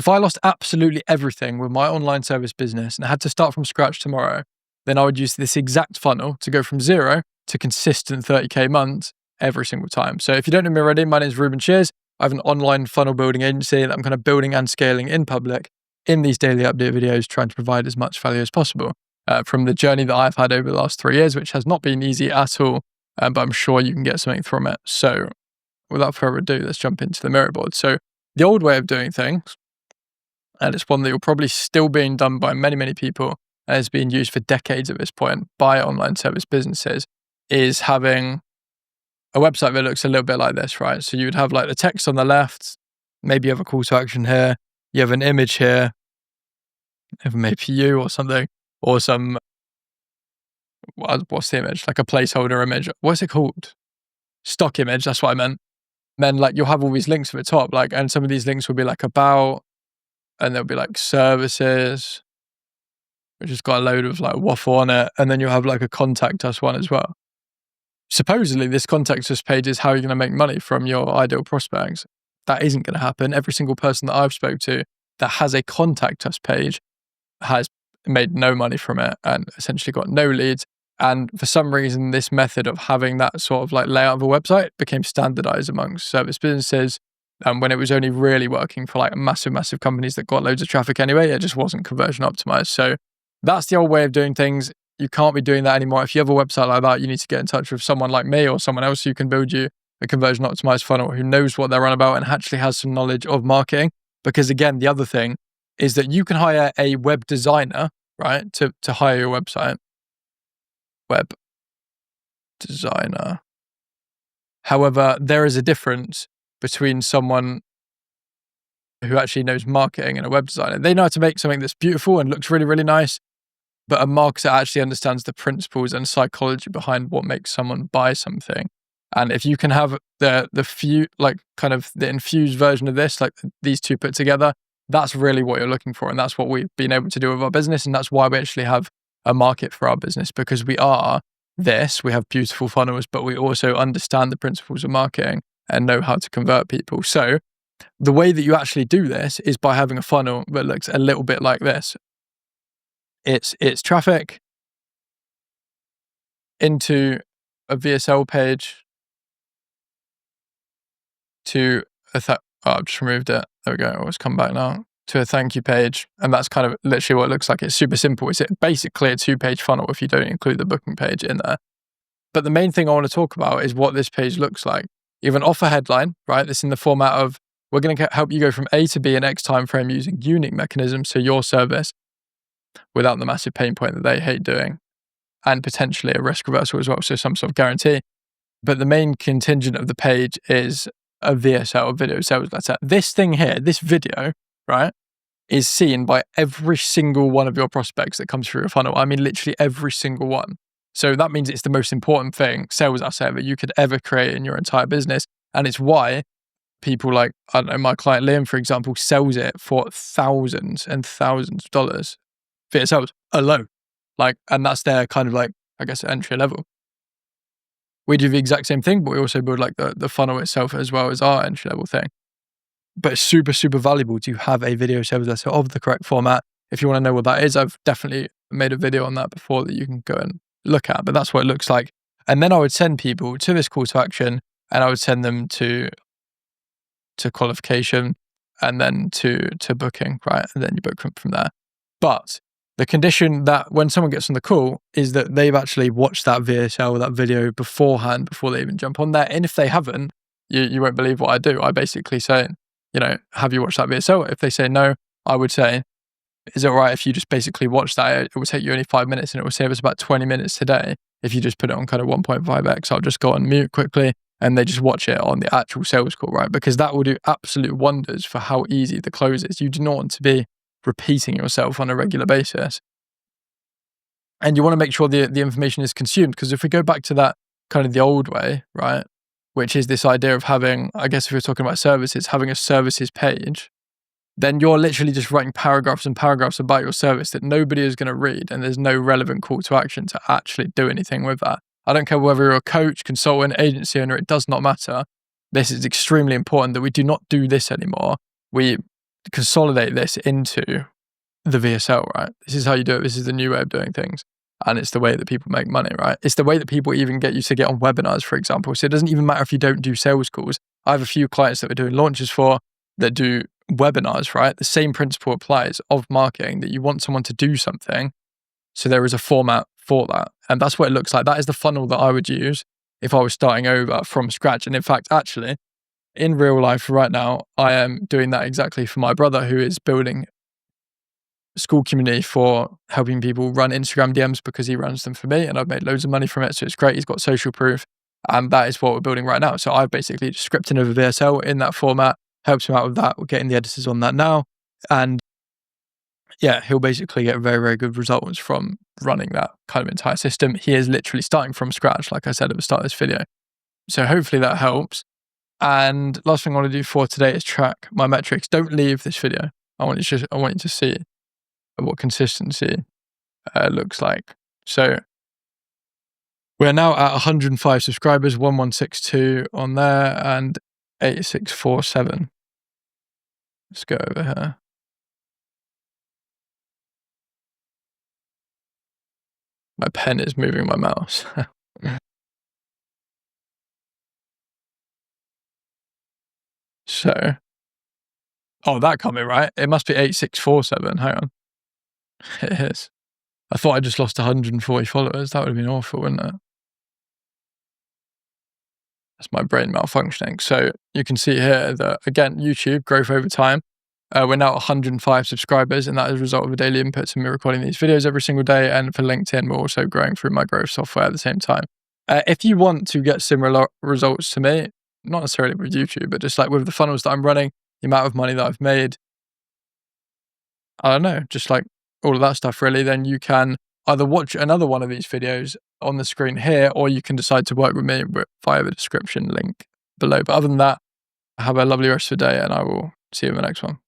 If I lost absolutely everything with my online service business and I had to start from scratch tomorrow, then I would use this exact funnel to go from 0 to consistent 30K months every single time. So if you don't know me already, my name is Reuben Shears. I have an online funnel building agency that I'm kind of building and scaling in public in these daily update videos, trying to provide as much value as possible from the journey that I've had over the last 3 years, which has not been easy at all, but I'm sure you can get something from it. So without further ado, let's jump into the mirror board. So the old way of doing things, and it's one that you're probably still being done by many, many people, and has been used for decades at this point by online service businesses, is having a website that looks a little bit like this, right? So you would have like the text on the left, maybe you have a call to action here, you have an image here, maybe you or something, or some, what's the image? Like a placeholder image. What's it called? Stock image, that's what I meant. Then like you'll have all these links at the top, like, and some of these links will be like about, and there'll be like services, which has got a load of like waffle on it. And then you'll have like a contact us one as well. Supposedly this contact us page is how you're going to make money from your ideal prospects. That isn't going to happen. Every single person that I've spoke to that has a contact us page has made no money from it and essentially got no leads. And for some reason, this method of having that sort of like layout of a website became standardized amongst service businesses. And when it was only really working for like massive, massive companies that got loads of traffic anyway, it just wasn't conversion optimized. So that's the old way of doing things. You can't be doing that anymore. If you have a website like that, you need to get in touch with someone like me or someone else who can build you a conversion optimized funnel, who knows what they're on about and actually has some knowledge of marketing. Because again, the other thing is that you can hire a web designer, right, to hire your website. Web designer. However, there is a difference between someone who actually knows marketing and a web designer. They know how to make something that's beautiful and looks really, really nice, but a marketer actually understands the principles and psychology behind what makes someone buy something. And if you can have the few, like kind of the infused version of this, like these two put together, that's really what you're looking for. And that's what we've been able to do with our business. And that's why we actually have a market for our business, because we are this, we have beautiful funnels, but we also understand the principles of marketing and know how to convert people. So the way that you actually do this is by having a funnel that looks a little bit like this. It's traffic into a VSL page to I've just removed it. There we go. It's come back now to a thank you page. And that's kind of literally what it looks like. It's super simple. It's basically a 2-page funnel if you don't include the booking page in there. But the main thing I want to talk about is what this page looks like. You have an offer headline, right? This in the format of, we're going to help you go from A to B in X time frame using unique mechanisms to your service without the massive pain point that they hate doing, and potentially a risk reversal as well, so some sort of guarantee. But the main contingent of the page is a VSL, video sales letter. This thing here, this video, right, is seen by every single one of your prospects that comes through your funnel. I mean, literally every single one. So that means it's the most important thing, sales asset that you could ever create in your entire business. And it's why people like, I don't know, my client Liam, for example, sells it for thousands and thousands of dollars. VSLs alone. Like, and that's their kind of like, I guess, entry level. We do the exact same thing, but we also build like the funnel itself as well as our entry level thing. But it's super, super valuable to have a video sales letter of the correct format. If you want to know what that is, I've definitely made a video on that before that you can go and look at, but that's what it looks like. And then I would send people to this call to action, and I would send them to qualification, and then to booking, right? And then you book from there. But the condition that when someone gets on the call is that they've actually watched that VSL, that video beforehand, before they even jump on there. And if they haven't, you won't believe what I do. I basically say, have you watched that VSL? If they say no, I would say, is it all right if you just basically watch that? It will take you only 5 minutes and it will save us about 20 minutes today. If you just put it on kind of 1.5x, I'll just go on mute quickly and they just watch it on the actual sales call, right? Because that will do absolute wonders for how easy the close is. You do not want to be repeating yourself on a regular basis. And you want to make sure the information is consumed, because if we go back to that kind of the old way, right, which is this idea of having, I guess if we're talking about services, having a services page, then you're literally just writing paragraphs and paragraphs about your service that nobody is going to read, and there's no relevant call to action to actually do anything with that. I don't care whether you're a coach, consultant, agency owner, it does not matter. This is extremely important that we do not do this anymore. We consolidate this into the VSL, right? This is how you do it. This is the new way of doing things. And it's the way that people make money, right? It's the way that people even get you to get on webinars, for example. So it doesn't even matter if you don't do sales calls. I have a few clients that we're doing launches for that do webinars, right? The same principle applies of marketing, that you want someone to do something. So there is a format for that. And that's what it looks like. That is the funnel that I would use if I was starting over from scratch. And in fact, actually, in real life right now, I am doing that exactly for my brother, who is building a school community for helping people run Instagram DMs, because he runs them for me and I've made loads of money from it. So it's great. He's got social proof. And that is what we're building right now. So I've basically just scripted over VSL in that format, helps him out with that. We're getting the editors on that now. And yeah, he'll basically get very, very good results from running that kind of entire system. He is literally starting from scratch, like I said at the start of this video. So hopefully that helps. And last thing I want to do for today is track my metrics. Don't leave this video. I want you to see what consistency looks like. So we're now at 105 subscribers, 1162 on there and 8647. Let's go over here. My pen is moving my mouse. So, oh, that can't be right. It must be 8647. Hang on. It is. I thought I just lost 140 followers. That would have been awful, wouldn't it? That's my brain malfunctioning. So you can see here that, again, YouTube, growth over time. We're now at 105 subscribers, and that is a result of the daily inputs and me recording these videos every single day. And for LinkedIn, we're also growing through my growth software at the same time. If you want to get similar results to me, not necessarily with YouTube, but just like with the funnels that I'm running, the amount of money that I've made, I don't know, just like all of that stuff really, then you can either watch another one of these videos on the screen here, or you can decide to work with me via the description link below. But other than that, have a lovely rest of the day, and I will see you in the next one.